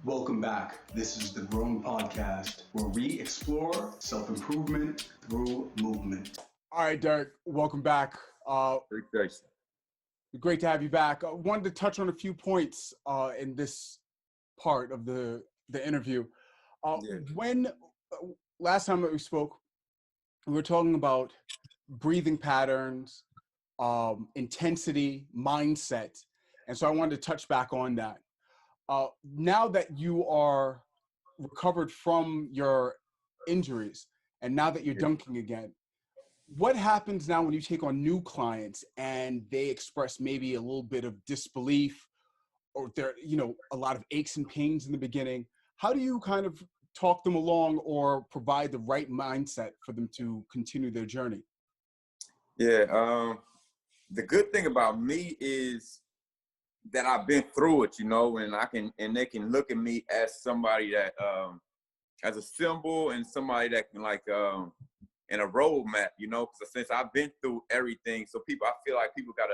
Welcome back. This is the Grown Podcast, where we explore self improvement through movement. All right, Derek, welcome back. Appreciate Great to have you back. I wanted to touch on a few points in this part of the interview. Yeah. When last time that we spoke, we were talking about breathing patterns, intensity, mindset, and so I wanted to touch back on that. Now that you are recovered from your injuries, and now that you're dunking again, what happens now when you take on new clients and they express maybe a little bit of disbelief or there, a lot of aches and pains in the beginning? How do you kind of talk them along or provide the right mindset for them to continue their journey? Yeah. The good thing about me is that I've been through it, and they can look at me as somebody that, as a symbol and somebody that can in a roadmap, because since I've been through everything, so I feel like people got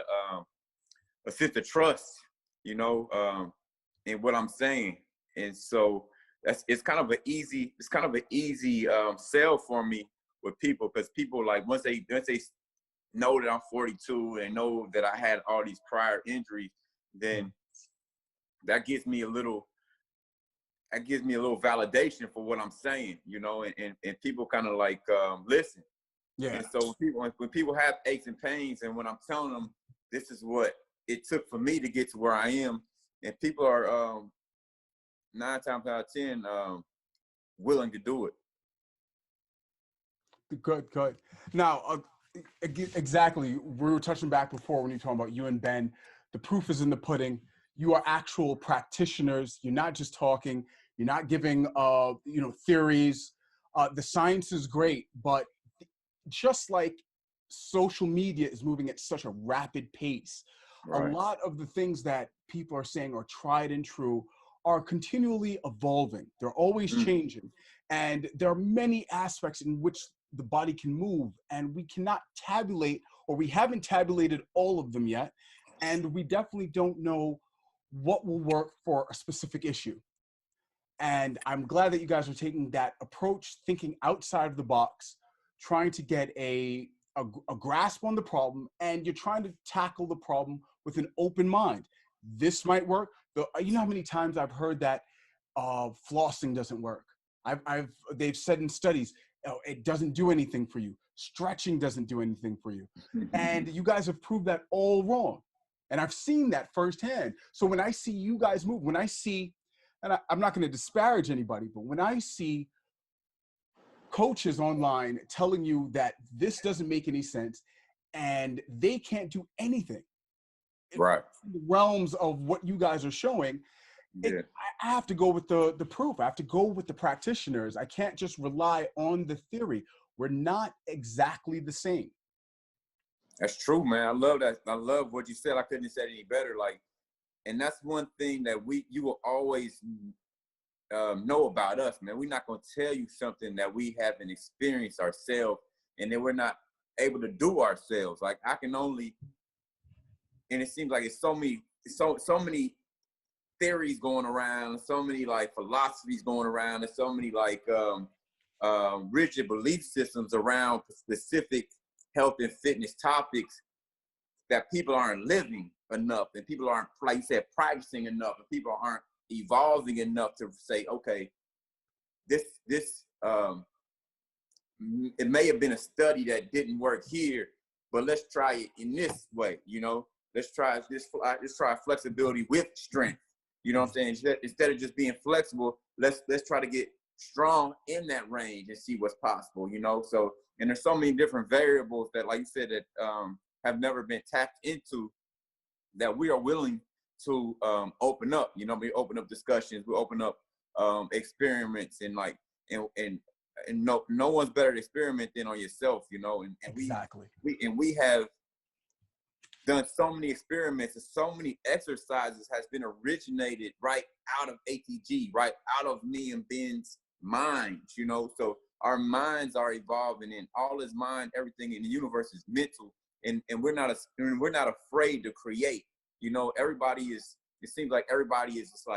a sense of trust, in what I'm saying. And so it's kind of an easy sell for me with people, because people, like, once they know that I'm 42 and know that I had all these prior injuries, then that gives me a little validation for what I'm saying, and people kind of listen. Yeah. And so when people have aches and pains, and when I'm telling them this is what it took for me to get to where I am, and people are 9 times out of 10 willing to do it. Good. Now, exactly, we were touching back before when you were talking about you and Ben. The proof is in the pudding. You are actual practitioners. You're not just talking. You're not giving, theories. The science is great, but just like social media is moving at such a rapid pace, Right. A lot of the things that people are saying are tried and true are continually evolving. They're always changing. And there are many aspects in which the body can move, and we cannot tabulate, or we haven't tabulated all of them yet. And we definitely don't know what will work for a specific issue. And I'm glad that you guys are taking that approach, thinking outside of the box, trying to get a grasp on the problem, and you're trying to tackle the problem with an open mind. This might work. You know how many times I've heard that flossing doesn't work. They've said in studies, it doesn't do anything for you. Stretching doesn't do anything for you. And you guys have proved that all wrong. And I've seen that firsthand. So when I see you guys move, when I see, and I'm not going to disparage anybody, but when I see coaches online telling you that this doesn't make any sense and they can't do anything, Right, in the realms of what you guys are showing, yeah. I have to go with the proof. I have to go with the practitioners. I can't just rely on the theory. We're not exactly the same. That's true, man. I love that. I love what you said. I couldn't have said any better. And that's one thing that you will always know about us, man. We're not going to tell you something that we haven't experienced ourselves, and then we're not able to do ourselves. Like, I can only, and it seems like it's so many theories going around, so many philosophies going around, and so many rigid belief systems around specific health and fitness topics that people aren't living enough, and people aren't, like you said, practicing enough, and people aren't evolving enough to say, okay, this it may have been a study that didn't work here, but let's try it in this way. Let's try flexibility with strength. You know what I'm saying? Instead of just being flexible, let's try to get strong in that range and see what's possible. So, and there's so many different variables that, like you said, that have never been tapped into, that we are willing to open up. We open up discussions, we open up experiments, and no one's better to experiment than on yourself. And Exactly. we have done so many experiments, and so many exercises has been originated right out of ATG, right out of me and Ben's minds. So our minds are evolving, and all is mind. Everything in the universe is mental, and we're not afraid to create. It seems like everybody is just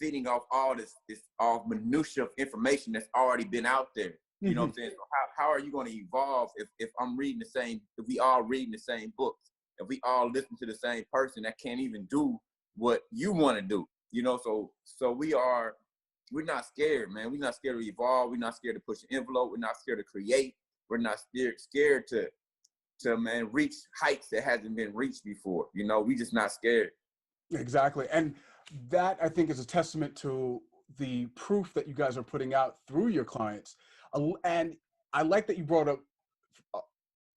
feeding off all this all minutia of information that's already been out there. You know what I'm saying? So how are you going to evolve if I'm reading if we all reading the same books, if we all listen to the same person that can't even do what you want to do, you know? So we're not scared, man. We're not scared to evolve. We're not scared to push the envelope. We're not scared to create. We're not scared to man, reach heights that hasn't been reached before. You know, we just not scared. Exactly. And that, I think, is a testament to the proof that you guys are putting out through your clients. And I like that you brought up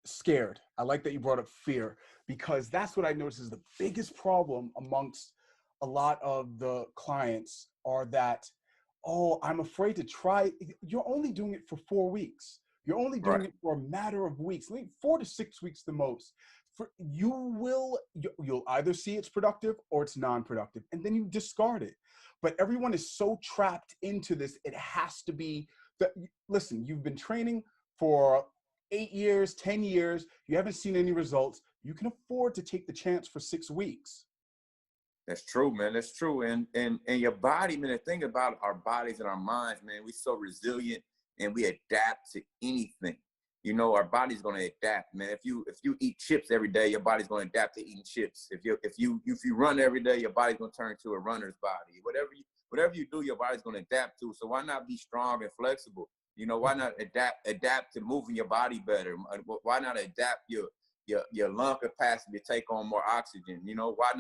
scared. I like that you brought up fear, because that's what I notice is the biggest problem amongst a lot of the clients are that, oh, I'm afraid to try. You're only doing it for 4 weeks. You're only doing Right. it for a matter of weeks, maybe 4 to 6 weeks the most. You'll either see it's productive or it's non-productive, and then you discard it. But everyone is so trapped into this. It has to be that, listen, you've been training for 8 years, 10 years, you haven't seen any results. You can afford to take the chance for 6 weeks. That's true, man. That's true. And your body, man, the thing about our bodies and our minds, man, we're so resilient and we adapt to anything. You know, our body's gonna adapt, man. If you eat chips every day, your body's gonna adapt to eating chips. If you run every day, your body's gonna turn to a runner's body. Whatever you do, your body's gonna adapt to. So why not be strong and flexible? You know, why not adapt to moving your body better? Why not adapt your lung capacity to take on more oxygen? You know, why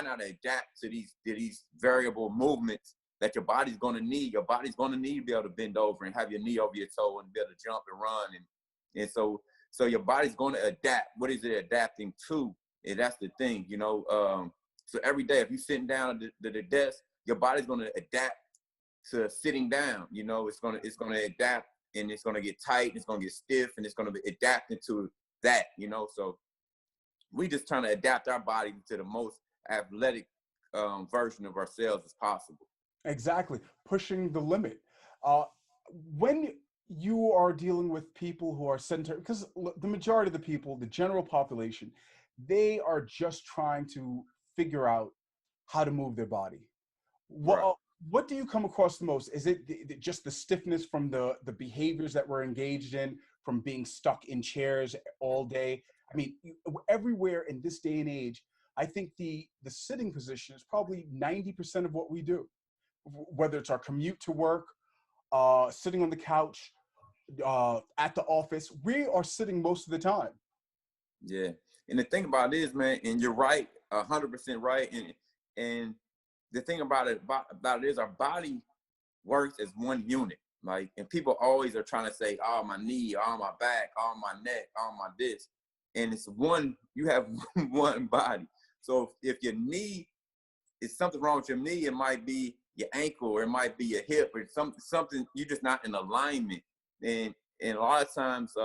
not adapt to these variable movements that your body's gonna need? Your body's gonna need to be able to bend over and have your knee over your toe and be able to jump and run. And so your body's gonna adapt. What is it adapting to? And that's the thing, you know. So every day, if you're sitting down at the desk, your body's gonna adapt to sitting down. You know, it's gonna adapt, and it's gonna get tight, and it's gonna get stiff, and it's gonna be adapting to that. You know, so we just trying to adapt our body to the most athletic version of ourselves as possible. Exactly. Pushing the limit. When you are dealing with people who are sedentary, because the majority of the people, the general population, they are just trying to figure out how to move their body. Right. What do you come across the most? Is it just the stiffness from the behaviors that we're engaged in, from being stuck in chairs all day? I mean, everywhere in this day and age, I think the sitting position is probably 90% of what we do, whether it's our commute to work, sitting on the couch, at the office. We are sitting most of the time. Yeah. And the thing about it is, man, and you're right, 100% right. And the thing about it is our body works as one unit. Like, and people always are trying to say, oh, my knee, oh, my back, oh, my neck, oh, my this. And it's one, you have one body. So if your knee is something wrong with your knee, it might be your ankle, or it might be your hip, or something you're just not in alignment. And a lot of times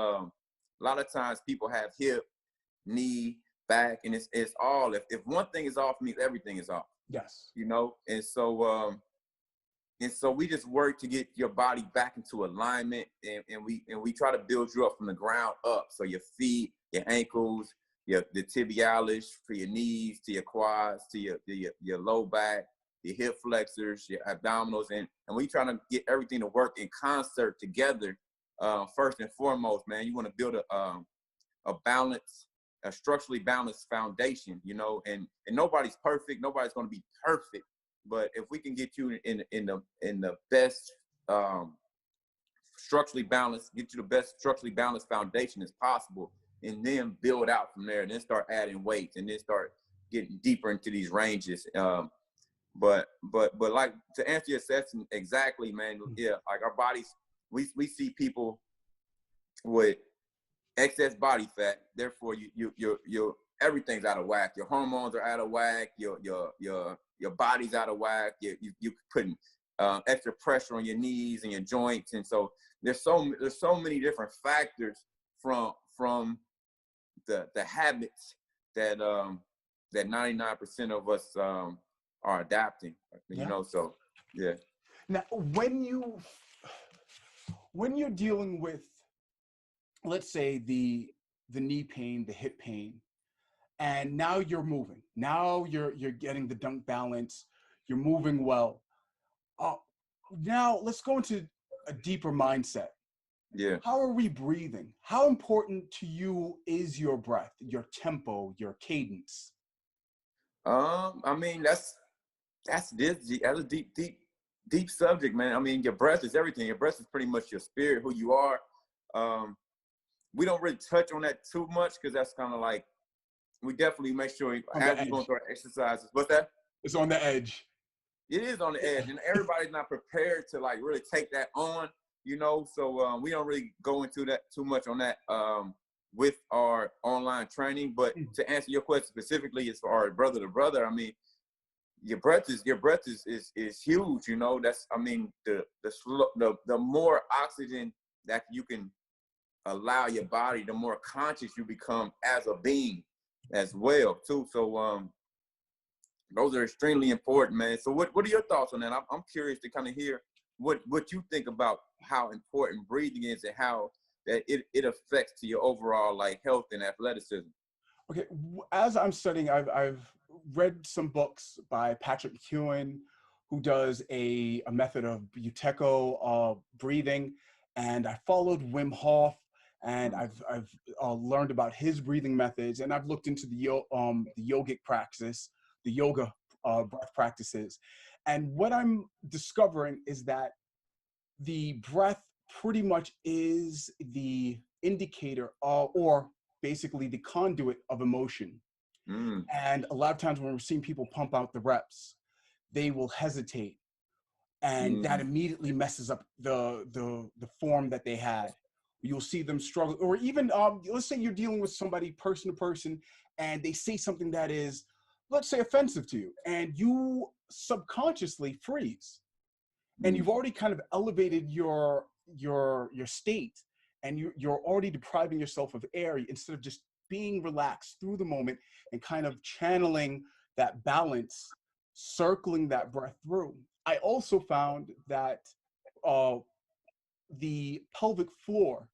people have hip, knee, back, and it's all, if one thing is off, means everything is off. Yes. You know, and so we just work to get your body back into alignment, and we try to build you up from the ground up. So your feet, your ankles, the tibialis, for your knees, to your quads, to your low back, your hip flexors, your abdominals, and we trying to get everything to work in concert together. First and foremost, man, you want to build a structurally balanced foundation, you know, and nobody's perfect. Nobody's going to be perfect. But if we can get you in the best structurally balanced foundation as possible, and then build out from there, and then start adding weights, and then start getting deeper into these ranges. But like, to answer your question exactly, man, yeah, like our bodies, we see people with excess body fat. Therefore, you everything's out of whack. Your hormones are out of whack. Your body's out of whack. You putting extra pressure on your knees and your joints, and so there's so many different factors from the habits that 99% of us are adapting. You know, so yeah. Now, when you're dealing with, let's say, the knee pain, the hip pain, and now you're moving. Now you're getting the dunk balance. You're moving well. Uh, Now let's go into a deeper mindset. Yeah. How are we breathing? How important to you is your breath, your tempo, your cadence? I mean, that's a deep subject, man. I mean, your breath is everything. Your breath is pretty much your spirit, who you are. We don't really touch on that too much because that's kind of like, we definitely make sure On as the we go edge. through our exercises. What's that? It's on the edge. It is on the edge, and everybody's not prepared to like really take that on, you know. So we don't really go into that too much on that with our online training. But to answer your question specifically, as far as brother to brother, I mean, your breath is huge. You know, that's, I mean, the more oxygen that you can allow your body, the more conscious you become as a being as well too. So those are extremely important, man. So what are your thoughts on that? I'm curious to kind of hear what you think about how important breathing is and how that it affects to your overall like health and athleticism. Okay, as I'm studying, I've read some books by Patrick McEwen, who does a method of Buteyko breathing, and I followed Wim Hof, and I've learned about his breathing methods, and I've looked into the yogic practice, the yoga breath practices, and what I'm discovering is that the breath pretty much is the indicator or basically the conduit of emotion. And a lot of times when we're seeing people pump out the reps, they will hesitate, and that immediately messes up the form that they had. You'll see them struggle, or even let's say you're dealing with somebody person to person, and they say something that is, let's say, offensive to you, and you subconsciously freeze, and you've already kind of elevated your state, and you're already depriving yourself of air instead of just being relaxed through the moment and kind of channeling that balance, circling that breath through. I also found that the pelvic floor,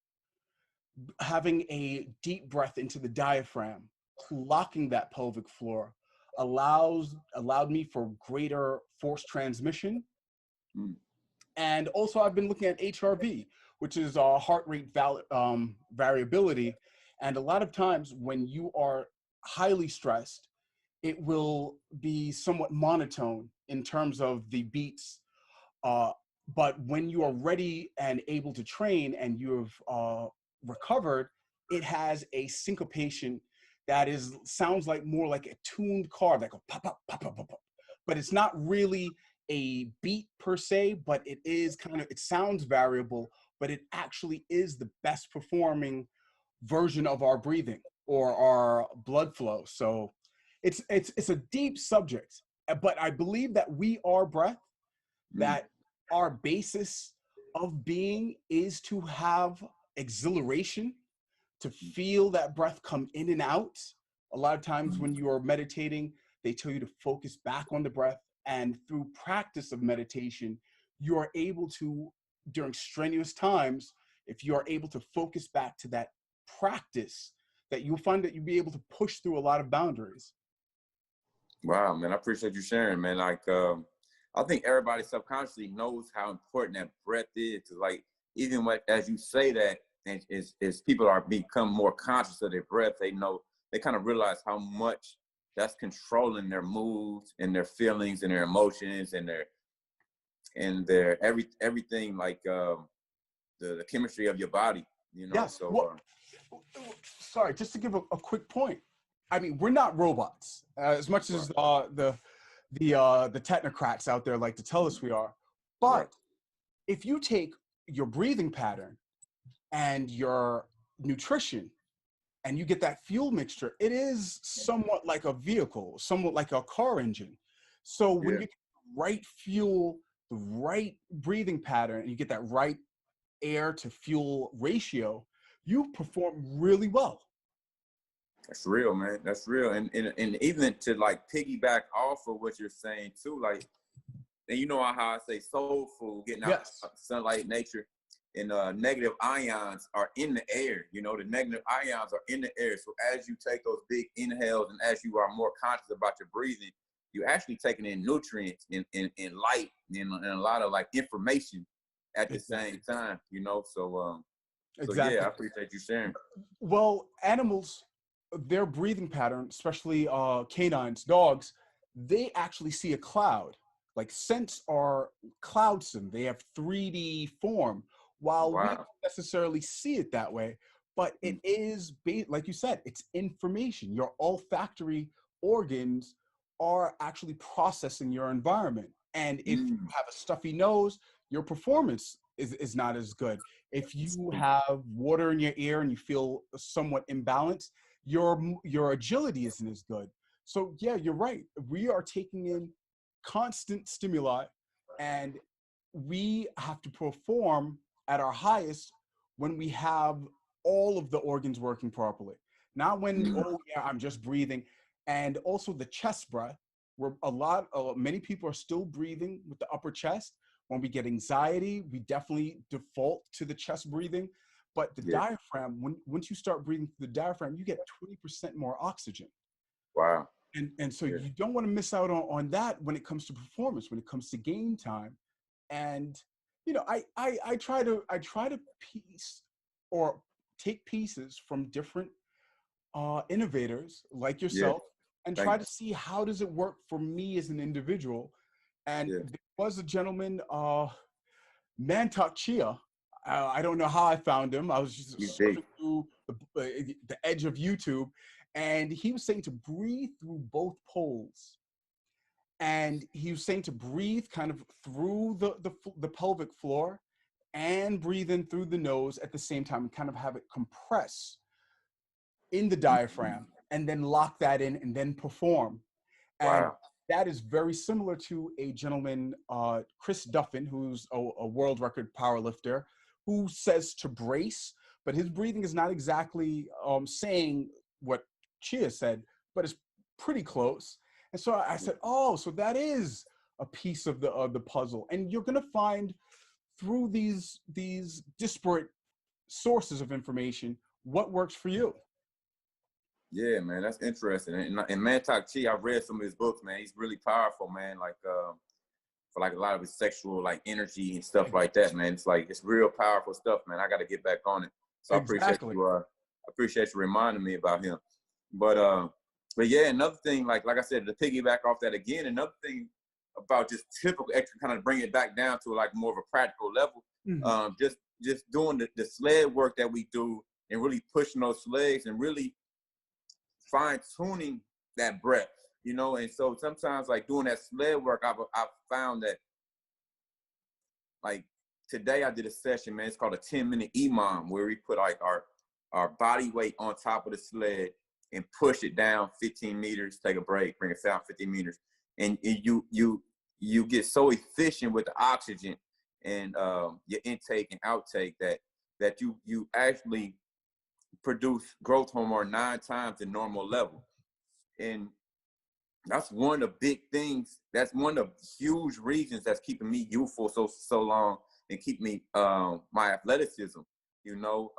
having a deep breath into the diaphragm, locking that pelvic floor, allowed me for greater force transmission. And also, I've been looking at HRV, which is heart rate variability. And a lot of times when you are highly stressed, it will be somewhat monotone in terms of the beats. But when you are ready and able to train and you've recovered, it has a syncopation that sounds like more like a tuned car that goes pop, pop, pop, pop, pop, pop. But it's not really a beat per se, but it is it sounds variable, but it actually is the best performing version of our breathing or our blood flow. So it's a deep subject, but I believe that we are breath, that our basis of being is to have exhilaration, to feel that breath come in and out. A lot of times when you are meditating, they tell you to focus back on the breath. And through practice of meditation, you are able to, during strenuous times, if you are able to focus back to that practice, that you'll find that you'll be able to push through a lot of boundaries. Wow, man, I appreciate you sharing, man. Like, I think everybody subconsciously knows how important that breath is. Like, even as you say that, and as people are become more conscious of their breath, they know, they kind of realize how much that's controlling their moods and their feelings and their emotions and their everything, like the chemistry of your body, you know. Yes. So Well, sorry, just to give a quick point. I mean, we're not robots, as much as the technocrats out there like to tell us we are. But if you take your breathing pattern and your nutrition, and you get that fuel mixture, it is somewhat like a vehicle, somewhat like a car engine. So when you get the right fuel, the right breathing pattern, and you get that right air to fuel ratio, you perform really well. That's real, man. That's real. And even to like piggyback off of what you're saying too, like, and you know how I say soul food, getting out sunlight, nature, and negative ions are in the air. You know, the negative ions are in the air. So as you take those big inhales and as you are more conscious about your breathing, you actually taking in nutrients and light and a lot of like information at the same time, you know. So yeah, Exactly. I appreciate you sharing. Well, animals, their breathing pattern, especially canines, dogs, they actually see a cloud. Like scents are cloudsome. They have 3D form. While we don't Wow. necessarily see it that way, but it is, like you said, it's information. Your olfactory organs are actually processing your environment. And if you Mm. have a stuffy nose, your performance is not as good. If you have water in your ear and you feel somewhat imbalanced, your agility isn't as good. So yeah, you're right. We are taking in constant stimuli, and we have to perform at our highest when we have all of the organs working properly. Not when, Mm. oh yeah, I'm just breathing. And also the chest breath, where many people are still breathing with the upper chest. When we get anxiety, we definitely default to the chest breathing. But the Yeah. diaphragm, once you start breathing through the diaphragm, you get 20% more oxygen. Wow. And so Yeah. you don't want to miss out on that when it comes to performance, when it comes to game time. And I try to piece or take pieces from different innovators like Yeah. yourself and Thank try to see how does it work for me as an individual. And you. Yeah. there was a gentleman, Mantak Chia. I don't know how I found him. I was just You surfing big. through the edge of YouTube, and he was saying to breathe through both poles. And he was saying to breathe kind of through the pelvic floor and breathe in through the nose at the same time and kind of have it compress in the diaphragm and then lock that in and then perform. And Wow. that is very similar to a gentleman, Chris Duffin, who's a world record powerlifter, who says to brace, but his breathing is not exactly saying what Chia said, but it's pretty close. And so I said, oh, so that is a piece of the puzzle. And you're going to find through these disparate sources of information what works for you. Yeah, man, that's interesting. And Mantak Chi, I've read some of his books, man. He's really powerful, man. Like for like a lot of his sexual like energy and stuff like that, man. It's like it's real powerful stuff, man. I got to get back on it. So I appreciate Exactly. you. I appreciate you reminding me about him. But yeah, another thing, like I said, to piggyback off that again, another thing about just typical extra, kind of bring it back down to like more of a practical level. Mhm. Just doing the sled work that we do and really pushing those legs and really fine tuning that breath, you know. And so sometimes like doing that sled work, I've found that like today I did a session, man. It's called a 10-minute EMOM, where we put like our body weight on top of the sled and push it down 15 meters, take a break, bring it down 15 meters. And you get so efficient with the oxygen and your intake and outtake that you actually produce growth hormone 9 times the normal level. And that's one of the big things. That's one of the huge reasons that's keeping me youthful so long and keep me my athleticism, you know.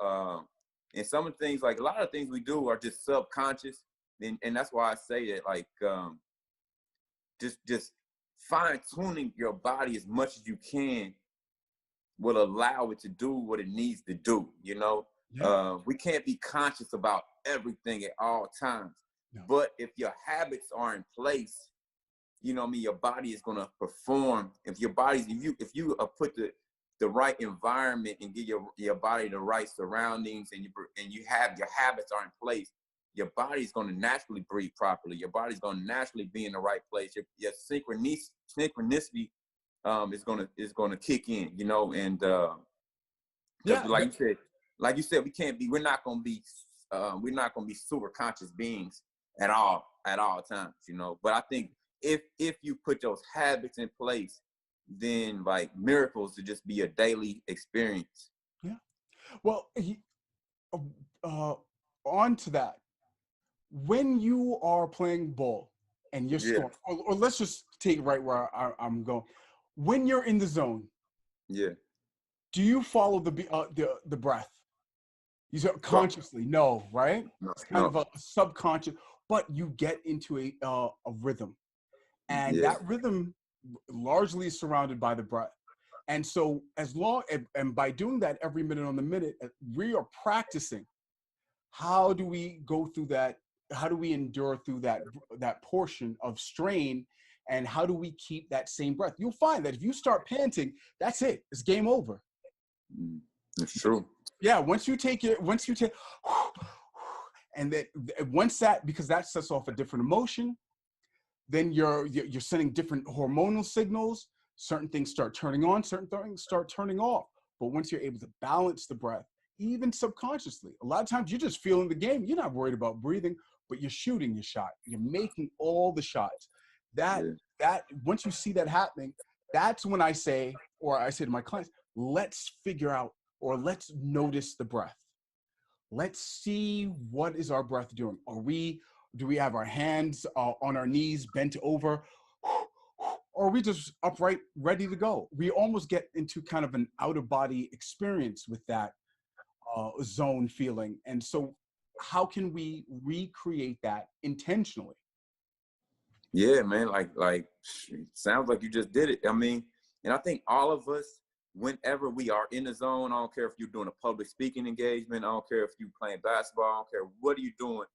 And some of the things, like a lot of things we do are just subconscious. And that's why I say that, like, just fine tuning your body as much as you can will allow it to do what it needs to do, you know. Yeah. We can't be conscious about everything at all times. No. But if your habits are in place, you know what I mean, your body is gonna perform. If you put the right environment and give your body the right surroundings, and you have your habits are in place, your body's gonna naturally breathe properly. Your body's gonna naturally be in the right place. Your synchronicity is gonna kick in, you know. And because Yeah. like you said, we're not gonna be super conscious beings at all times, you know. But I think if you put those habits in place, then like miracles to just be a daily experience. Yeah. Well, uh, on to that. When you are playing ball and you're Yeah, scoring, or let's just take right where I'm going. When you're in the zone, yeah. do you follow the breath? You say Well, consciously, no, right? no, It's kind no. of a subconscious, but you get into a rhythm. And Yeah. that rhythm largely is surrounded by the breath. And so and by doing that every minute on the minute, we are practicing. How do we go through that? How do we endure through that portion of strain? And how do we keep that same breath? You'll find that if you start panting, that's it. It's game over. It's true. Yeah, once you take, and then because that sets off a different emotion, then you're sending different hormonal signals. Certain things start turning on, certain things start turning off. But once you're able to balance the breath, even subconsciously, a lot of times you're just feeling the game. You're not worried about breathing, but you're shooting your shot. You're making all the shots. That once you see that happening, that's when I say to my clients, let's figure out, or let's notice the breath. Let's see, what is our breath doing? Do we have our hands on our knees bent over, or are we just upright, ready to go? We almost get into kind of an out of body experience with that zone feeling. And so how can we recreate that intentionally? Yeah, man, like sounds like you just did it. I mean, and I think all of us, whenever we are in the zone, I don't care if you're doing a public speaking engagement, I don't care if you're playing basketball, I don't care what are you doing.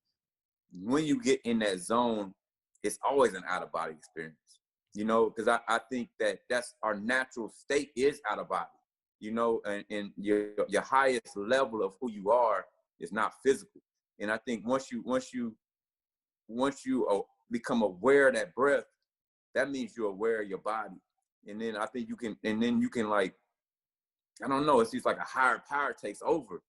When you get in that zone, it's always an out of body experience, you know, because I think that's our natural state is out of body, you know, and your highest level of who you are is not physical. And I think once you become aware of that breath, that means you're aware of your body. And then I think you can like, I don't know, it's just like a higher power takes over,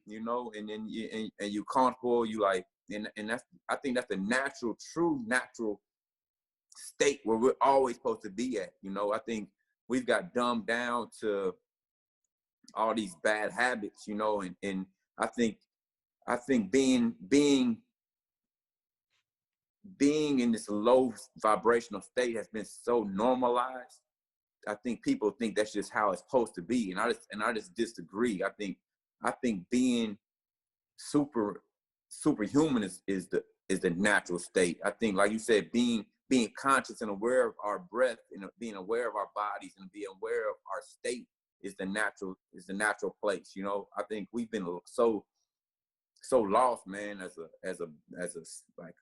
you know, and then you comfortable, you like, and that's, I think that's the true natural state where we're always supposed to be at. You know, I think we've got dumbed down to all these bad habits, you know, and I think being in this low vibrational state has been so normalized. I think people think that's just how it's supposed to be, and I just disagree. I think being superhuman is the natural state. I think, like you said, being conscious and aware of our breath and being aware of our bodies and being aware of our state is the natural place. You know, I think we've been so lost, man, as a like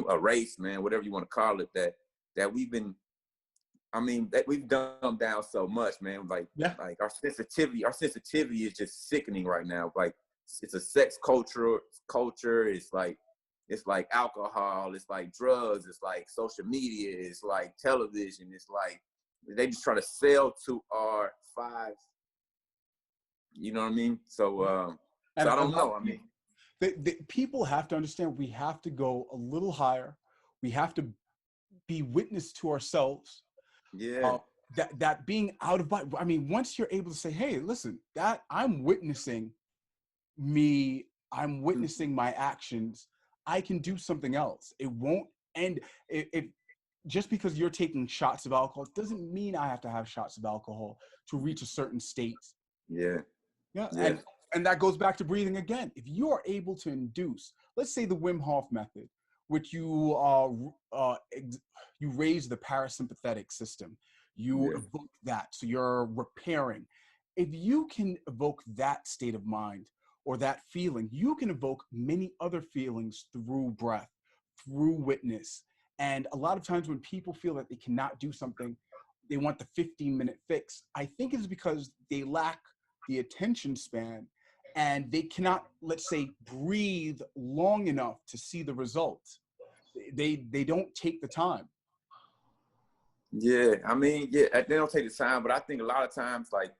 a race, man, whatever you want to call it, that we've been, I mean, that we've dumbed down so much, man. Like our sensitivity is just sickening right now. Like, it's a sex culture. It's like alcohol. It's like drugs. It's like social media. It's like television. It's like they just try to sell to our five. You know what I mean? So I don't know. I mean, the people have to understand, we have to go a little higher. We have to be witness to ourselves. Yeah. That being out of body. I mean, once you're able to say, hey, listen, that I'm witnessing me, I'm witnessing my actions, I can do something else. It won't end. It just because you're taking shots of alcohol doesn't mean I have to have shots of alcohol to reach a certain state. Yeah. Yeah. And that goes back to breathing again. If you are able to induce, let's say the Wim Hof method, which you raise the parasympathetic system, you evoke that, so you're repairing. If you can evoke that state of mind or that feeling, you can evoke many other feelings through breath, through witness. And a lot of times when people feel that they cannot do something, they want the 15-minute fix. I think it's because they lack the attention span and they cannot, let's say, breathe long enough to see the results. They don't take the time. Yeah, I mean, yeah, they don't take the time, but I think a lot of times, like,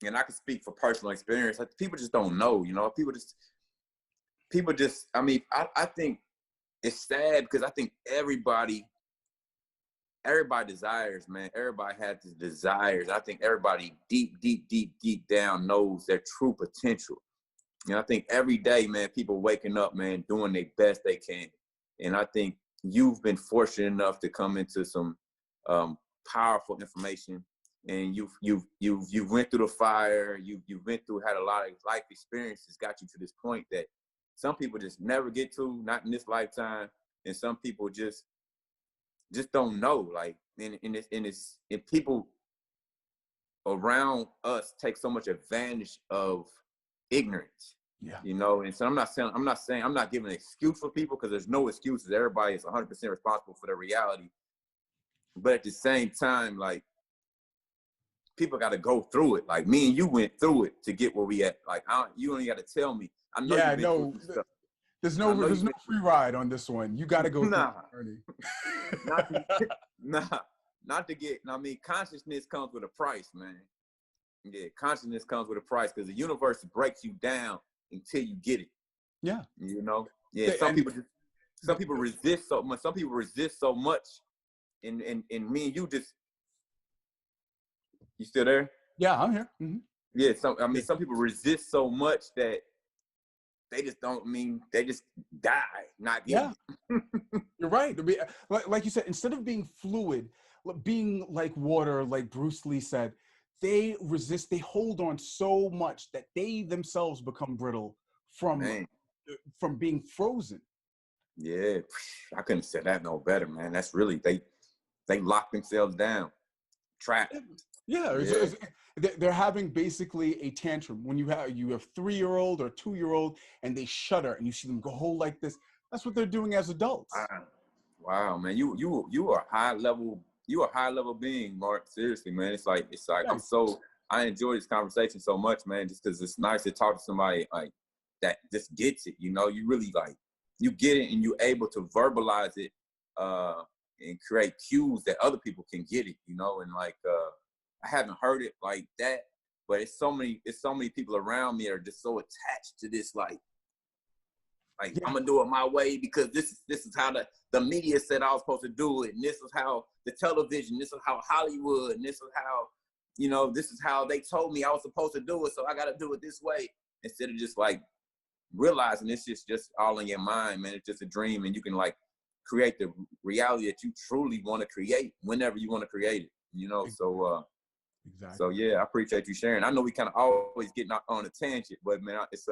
and I can speak for personal experience, like, people just don't know, you know, people just, I mean, I think it's sad because I think everybody desires, man. Everybody has these desires. I think everybody deep down knows their true potential. And I think every day, man, people waking up, man, doing their best they can. And I think you've been fortunate enough to come into some powerful information, and you've went through the fire. You've went through, had a lot of life experiences, got you to this point that some people just never get to, not in this lifetime, and some people just just don't know. Like, and people around us take so much advantage of ignorance. Yeah. You know, and so I'm not giving an excuse for people, because there's no excuses. Everybody is 100% responsible for their reality. But at the same time, like, people got to go through it. Like, me and you went through it to get where we at. Like, you only got to tell me. I know Yeah, you've been through some stuff. There's no free ride on this one. You got to go through the journey. not to get. I mean, consciousness comes with a price, man. Yeah, consciousness comes with a price, because the universe breaks you down until you get it. Yeah. You know. Yeah. Some people resist so much. Some people resist so much, and me and you just. You still there? Yeah, I'm here. Mm-hmm. Yeah. Some people resist so much that they just they just die not getting it. You're right. Like you said, instead of being fluid, being like water, like Bruce Lee said, they resist, they hold on so much that they themselves become brittle from being frozen. Yeah, I couldn't have said that no better, man. That's really, they lock themselves down, trapped. Yeah. They're having basically a tantrum. When you have 3-year-old or 2-year-old and they shudder and you see them go hold like this, that's what they're doing as adults. Wow, man, you are a high level being, Mark. Seriously, man. It's like I enjoy this conversation so much, man, just because it's nice to talk to somebody like that just gets it. You know, you really like, you get it and you're able to verbalize it and create cues that other people can get it, you know. And like, I haven't heard it like that, but it's so many people around me are just so attached to this, like I'm gonna do it my way, because this is how the media said I was supposed to do it, and this is how the television, this is how Hollywood, and this is how, you know, this is how they told me I was supposed to do it, so I gotta do it this way, instead of just like realizing it's just all in your mind, man. It's just a dream, and you can like create the reality that you truly want to create whenever you want to create it, you know. So exactly. So yeah, I appreciate you sharing. I know we kind of always getting on a tangent, but man, it's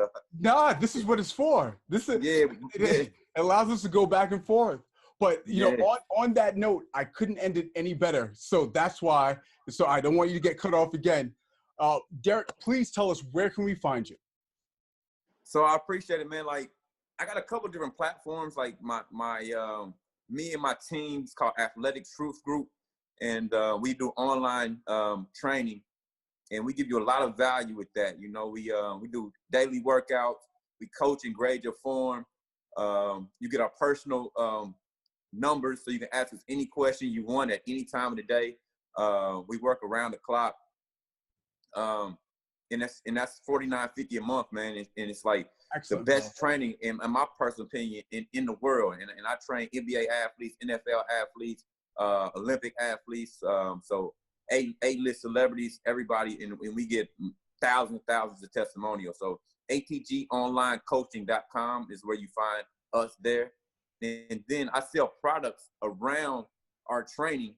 this is what it's for. It allows us to go back and forth. But you know, on that note, I couldn't end it any better. So that's why. So I don't want you to get cut off again. Derek, please tell us, where can we find you? So I appreciate it, man. Like, I got a couple different platforms. Like me and my team's called Athletic Truth Group. And we do online training, and we give you a lot of value with that. You know, we do daily workouts. We coach and grade your form. You get our personal numbers, so you can ask us any question you want at any time of the day. We work around the clock, and that's $49.50 a month, man. And it's like excellent, the best training, in my personal opinion, in the world. And I train NBA athletes, NFL athletes, Olympic athletes, so A-list celebrities, everybody, and we get thousands of testimonials. So atgonlinecoaching.com is where you find us there. And then I sell products around our training,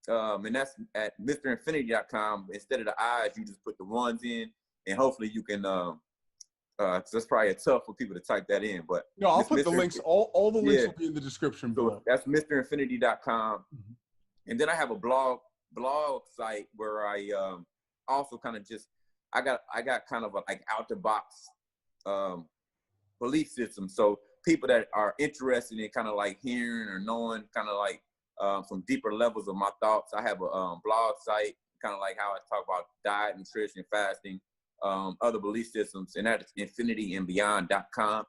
and that's at mrinfinity.com. Instead of the I's, you just put the ones in, and hopefully you can that's probably tough for people to type that in, but no, I'll put the links. All the links will be in the description below. So that's mrinfinity.com. Mm-hmm. And then I have a blog site where I also kind of just I got kind of a like out the box belief system. So people that are interested in kind of like hearing or knowing kind of like some deeper levels of my thoughts, I have a blog site, kind of like how I talk about diet, nutrition, fasting, other belief systems, and that's infinityandbeyond.com.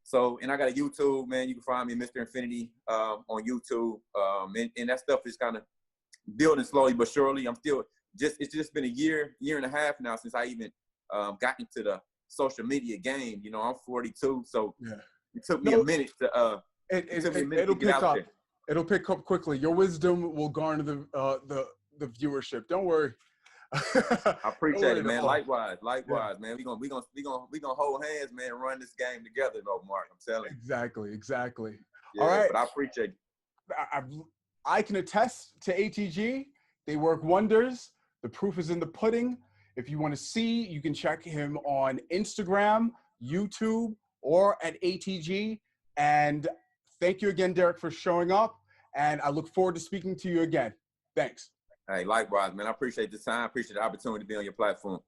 So, and I got a YouTube, man. You can find me, Mr. Infinity, on YouTube. And that stuff is kind of building slowly but surely. It's just been a year and a half now since I even got into the social media game. You know, I'm 42, so it took me a minute to get out there. It'll pick up quickly. Your wisdom will garner the viewership. Don't worry. I appreciate it, man. Likewise, man. We gonna hold hands, man, and run this game together, though, Mark. I'm telling you. Exactly. Yeah, all right. But I appreciate you. I can attest to ATG. They work wonders. The proof is in the pudding. If you want to see, you can check him on Instagram, YouTube, or at ATG. And thank you again, Derek, for showing up. And I look forward to speaking to you again. Thanks. Hey, likewise, man. I appreciate the time. I appreciate the opportunity to be on your platform.